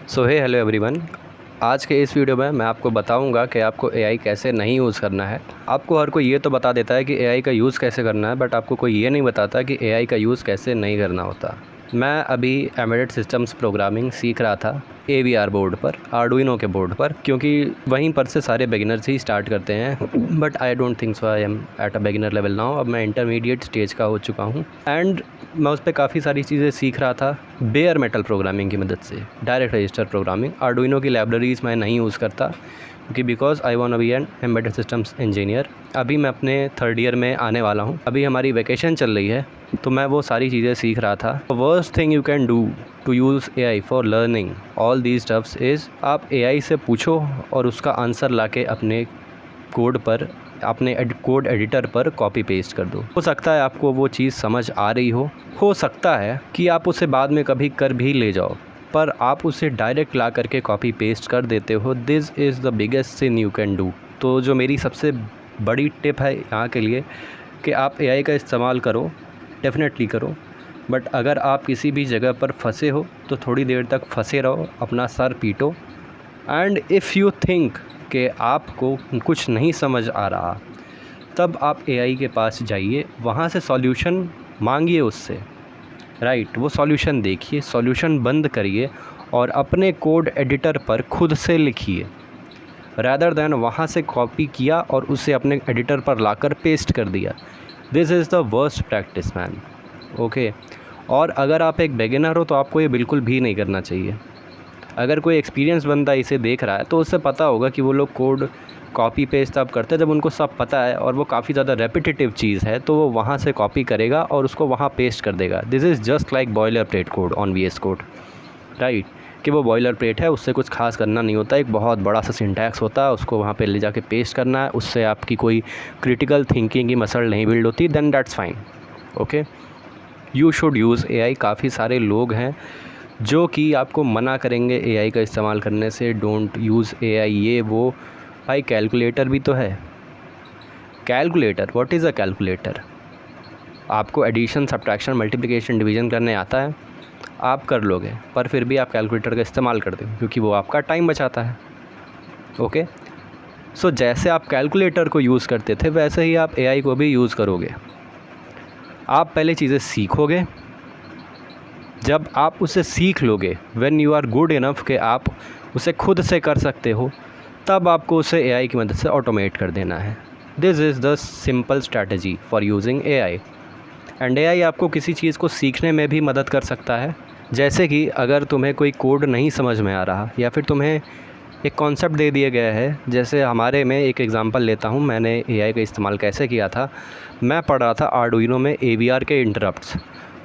सो हे hello everyone. आज के इस वीडियो में मैं आपको बताऊंगा कि आपको एआई कैसे नहीं यूज़ करना है। आपको हर कोई ये तो बता देता है कि एआई का यूज़ कैसे करना है, बट आपको कोई ये नहीं बताता कि एआई का यूज़ कैसे नहीं करना होता। मैं अभी एम्बेडेड सिस्टम्स प्रोग्रामिंग सीख रहा था AVR बोर्ड पर, आर्डुइनो के बोर्ड पर, क्योंकि वहीं पर से सारे बिगिनर्स ही स्टार्ट करते हैं। But I don't think so I am at a beginner level now. अब मैं इंटरमीडिएट स्टेज का हो चुका हूँ एंड मैं उस पर काफ़ी सारी चीज़ें सीख रहा था बेयर मेटल प्रोग्रामिंग की मदद से, डायरेक्ट रजिस्टर प्रोग्रामिंग। आर्डुइनो की लाइब्रेरीज़ मैं नहीं यूज़ करता क्योंकि because I want to be an embedded systems engineer. अभी मैं अपने 3rd ईयर में आने वाला हूँ, अभी हमारी वैकेशन चल रही है, तो मैं वो सारी चीज़ें सीख रहा था। Worst thing you can do to use AI for learning all these stuffs is आप एआई से पूछो और उसका आंसर लाके अपने कोड पर, अपने कोड एडिटर पर कॉपी पेस्ट कर दो। हो सकता है आपको वो चीज़ समझ आ रही हो सकता है कि आप उसे बाद में कभी कर भी ले जाओ, पर आप उसे डायरेक्ट ला करके कॉपी पेस्ट कर देते हो। This is the biggest sin you can do. तो जो मेरी सबसे बड़ी टिप है यहाँ के लिए कि आप एआई का इस्तेमाल करो, डेफिनेटली करो, बट अगर आप किसी भी जगह पर फंसे हो तो थोड़ी देर तक फंसे रहो, अपना सर पीटो, एंड इफ़ यू थिंक कि आपको कुछ नहीं समझ आ रहा, तब आप एआई के पास जाइए, वहाँ से सॉल्यूशन मांगिए उससे, राइट। वो सॉल्यूशन देखिए, सॉल्यूशन बंद करिए और अपने कोड एडिटर पर खुद से लिखिए, रैदर दैन वहाँ से कॉपी किया और उसे अपने एडिटर पर लाकर पेस्ट कर दिया। This is the worst practice man, okay. और अगर आप एक बिगिनर हो तो आपको ये बिल्कुल भी नहीं करना चाहिए। अगर कोई एक्सपीरियंस बंदा इसे देख रहा है तो उससे पता होगा कि वो लोग कोड कॉपी पेस्ट तब करते हैं जब उनको सब पता है और वो काफ़ी ज़्यादा रेपिटेटिव चीज़ है, तो वो वहाँ से कॉपी करेगा और उसको वहाँ पेस्ट कर देगा। This is just like boiler plate code on VS code, right. कि वो बॉयलर प्लेट है, उससे कुछ खास करना नहीं होता, एक बहुत बड़ा सा सिंटैक्स होता है, उसको वहाँ पे ले जाके पेस्ट करना है, उससे आपकी कोई क्रिटिकल थिंकिंग की मसल नहीं बिल्ड होती, then that's fine, okay. You should use AI. काफ़ी सारे लोग हैं जो कि आपको मना करेंगे एआई का इस्तेमाल करने से, डोंट यूज़ एआई, ये वो। भाई कैलकुलेटर भी तो है। Calculator, what is a calculator? आपको एडिशन, सब्ट्रैक्शन, मल्टीप्लिकेशन, डिवीज़न करने आता है, आप कर लोगे, पर फिर भी आप कैलकुलेटर का इस्तेमाल करते हो क्योंकि वो आपका टाइम बचाता है, ओके। सो जैसे आप कैलकुलेटर को यूज़ करते थे वैसे ही आप एआई को भी यूज़ करोगे। आप पहले चीज़ें सीखोगे, जब आप उसे सीख लोगे, when you are good enough कि आप उसे खुद से कर सकते हो, तब आपको उसे एआई की मदद से ऑटोमेट कर देना है। This is the simple strategy for using AI. And AI आपको किसी चीज़ को सीखने में भी मदद कर सकता है। जैसे कि अगर तुम्हें कोई कोड नहीं समझ में आ रहा या फिर तुम्हें एक कॉन्सेप्ट दे दिया गया है, जैसे हमारे में एक एग्ज़ाम्पल लेता हूँ, मैंने एआई का इस्तेमाल कैसे किया था। मैं पढ़ रहा था आर्डुइनो में AVR के इंटरप्ट्स,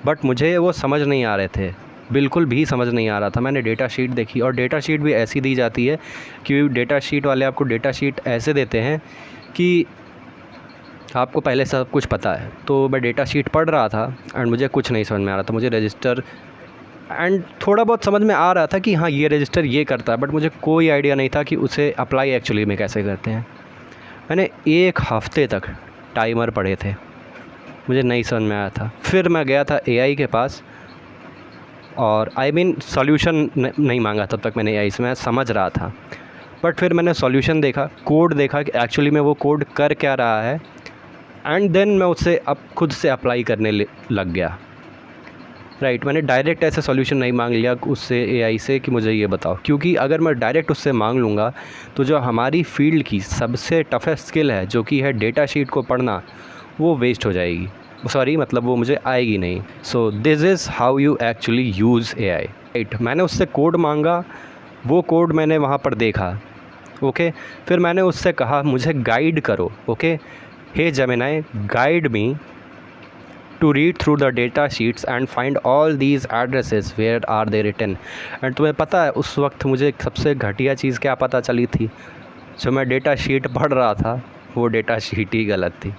बट मुझे वो समझ नहीं आ रहे थे, बिल्कुल भी समझ नहीं आ रहा था। मैंने डेटा शीट देखी और डेटा शीट भी ऐसी दी जाती है कि डेटा शीट वाले आपको डेटा शीट ऐसे देते हैं कि आपको पहले से सब कुछ पता है। तो मैं डेटा शीट पढ़ रहा था एंड मुझे कुछ नहीं समझ में आ रहा था। मुझे रजिस्टर एंड थोड़ा बहुत समझ में आ रहा था कि हाँ ये रजिस्टर ये करता है, बट मुझे कोई आइडिया नहीं था कि उसे अप्लाई एक्चुअली में कैसे करते हैं। मैंने 1 हफ़्ते तक टाइमर पढ़े थे, मुझे नहीं समझ में आया था। फिर मैं गया था एआई के पास और सॉल्यूशन नहीं मांगा तब तक मैंने एआई से, मैं समझ रहा था, बट फिर मैंने सॉल्यूशन देखा, कोड देखा कि एक्चुअली में वो कोड कर क्या रहा है, एंड देन मैं उससे अब खुद से अप्लाई करने लग गया, राइट। मैंने डायरेक्ट ऐसे सॉल्यूशन नहीं मांग लिया उससे, एआई से, कि मुझे ये बताओ, क्योंकि अगर मैं डायरेक्ट उससे मांग लूँगा तो जो हमारी फील्ड की सबसे टफेस्ट स्किल है, जो कि है डेटा शीट को पढ़ना, वो वेस्ट हो जाएगी। सॉरी, मतलब वो मुझे आएगी नहीं। So this is how you actually use AI, right. मैंने उससे कोड मांगा, वो कोड मैंने वहाँ पर देखा, ओके। फिर मैंने उससे कहा मुझे गाइड करो, okay. Hey Gemini, guide me to read through the data sheets and find all these addresses where are they written। And तुम्हें पता है उस वक्त मुझे सबसे घटिया चीज़ क्या पता चली थी? जो मैं डेटा शीट पढ़ रहा था वो डेटा शीट ही गलत थी।